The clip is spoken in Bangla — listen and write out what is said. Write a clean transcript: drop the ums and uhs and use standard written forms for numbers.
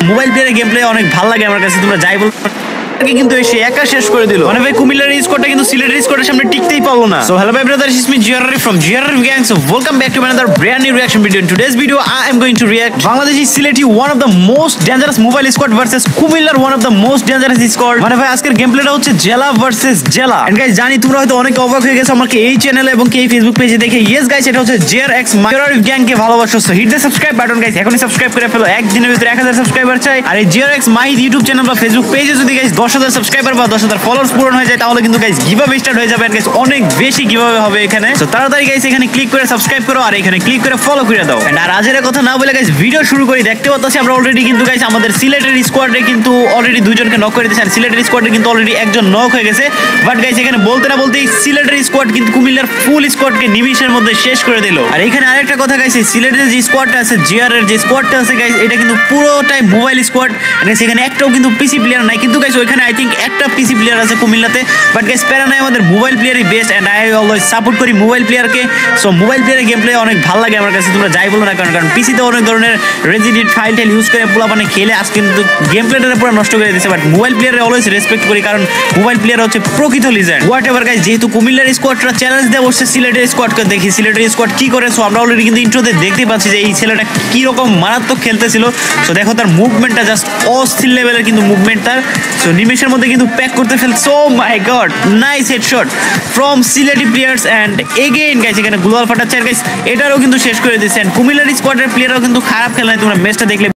মোবাইল প্লেয়ারের গেম প্লে অনেক ভালো লাগে আমার কাছে, তোমরা যাই বল কিন্তু এসে একা শেষ করে দিল। মানে ভাই কুমিল্লার স্কোরটা কিন্তু সিলেটের স্কোরের সামনে টিকতেই পারলো না। সো হ্যালো ভাই brother, it's me GRR from GRF gang. So welcome back to another brand new reaction video. In today's video I am going to react Bangladeshi Sileti, one of the most dangerous mobile squad versus Kumillar, one of the most dangerous squad. মানে ভাই আজকের গেম প্লেটা হচ্ছে জেলা ভার্সেস জেলা। এন্ড গাইস জানি তোমরা হয়তো অনেক অবাক হয়ে গেছো আমাকে এই চ্যানেলে এবং এই ফেসবুক পেজে দেখে। ইয়েস গাইস, এটা হচ্ছে JRX GRF gang কে ভালোবাসো। So hit the subscribe button guys, এখনই সাবস্ক্রাইব করে ফেলো। একদিনের ভিতরে 1000 সাবস্ক্রাইবার চাই। আর এই JRX মাহিদ ইউটিউব চ্যানেল বা ফেসবুক পেজে যদি গাইস 10000 সাবস্ক্রাইবার বা 10000 ফলোয়ার্স পূরণ হয়ে যায় তাহলে কিন্তু গাইস গিভঅ্যাওয়ে স্টার্ট হয়ে যাবে। আর গাইস অনেক বেশি গিভঅ্যাওয়ে হবে এখানে। সো তাড়াতাড়ি গাইস এখানে ক্লিক করে সাবস্ক্রাইব করো আর এখানে ক্লিক করে ফলো করে দাও। এন্ড আর আজের কথা না বলে গাইস ভিডিও শুরু করি। দেখতে পাচ্ছি আমরা অলরেডি কিন্তু গাইস আমাদের সিলেটের স্কোয়াডে কিন্তু অলরেডি দুইজনকে নক করে দিয়েছে। আর সিলেটের স্কোয়াডে কিন্তু অলরেডি একজন নক হয়ে গেছে। বাট গাইস এখানে বলতে না বলতেই সিলেটের স্কোয়াড কিন্তু কুমিল্লার ফুল স্কোয়াডকে নিমিশের মধ্যে শেষ করে দিল। আর এখানে আরেকটা কথা গাইস, সিলেটের যে স্কোয়াডটা আছে, জিআর এর যে স্কোয়াডটা আছে গাইস, এটা কিন্তু পুরোটাই মোবাইল স্কোয়াড। গাইস এখানে একটাও কিন্তু পিসি প্লেয়ার নাই, কিন্তু গাইস ওইখানে আই থিংক একটা পিসি প্লেয়ার আছে কুমিল্লাতে। বাট গাইস প্যারা নাই, আমাদের মোবাইল প্লেয়ারই best and I always support করি মোবাইল প্লেয়ারকে। সো মোবাইল প্লেয়ারের গেম প্লে অনেক ভালো লাগে আমার কাছে, তোমরা যাই বলো না কারণ পিসিতে অনেক ধরনের রেজিডিট ফাইল টাইল ইউজ করে পোলা মানে খেলে আজ কিন্তু গেম প্লেটা পুরো নষ্ট করে দিয়েছে। বাট মোবাইল প্লেয়ারে অলওয়েজ রেসপেক্ট করি কারণ মোবাইল প্লেয়ার হচ্ছে প্রকৃত লিজেন্ড। হোয়াট এভার গাইস, যেহেতু কুমিল্লার স্কোয়াডটা চ্যালেঞ্জ দেওয়া বসছে সিলেটের স্কোয়াডকে, দেখি সিলেটের স্কোয়াড কি করে। সো আমরা অলরেডি কিন্তু ইন্ট্রোতে দেখতে পাচ্ছি যে এই ছেলেটা কি রকম মারাত্মক খেলতেছিল। সো দেখো তার মুভমেন্টটা জাস্ট অস্থির লেভেলের কিন্তু মুভমেন্ট তার। সো নিমেষের মধ্যে কিন্তু প্যাক করতে ফেলছে। So my god, nice headshot from Sylheti players and again guys এখানে গ্লোয়াল ফাটাচ্ছে। গাইস এটারও কিন্তু শেষ করে দিয়েছে। কুমিল্লার স্কোয়াডের প্লেয়ারও কিন্তু খারাপ খেলে নাই, তোমরা ম্যাচটা দেখলে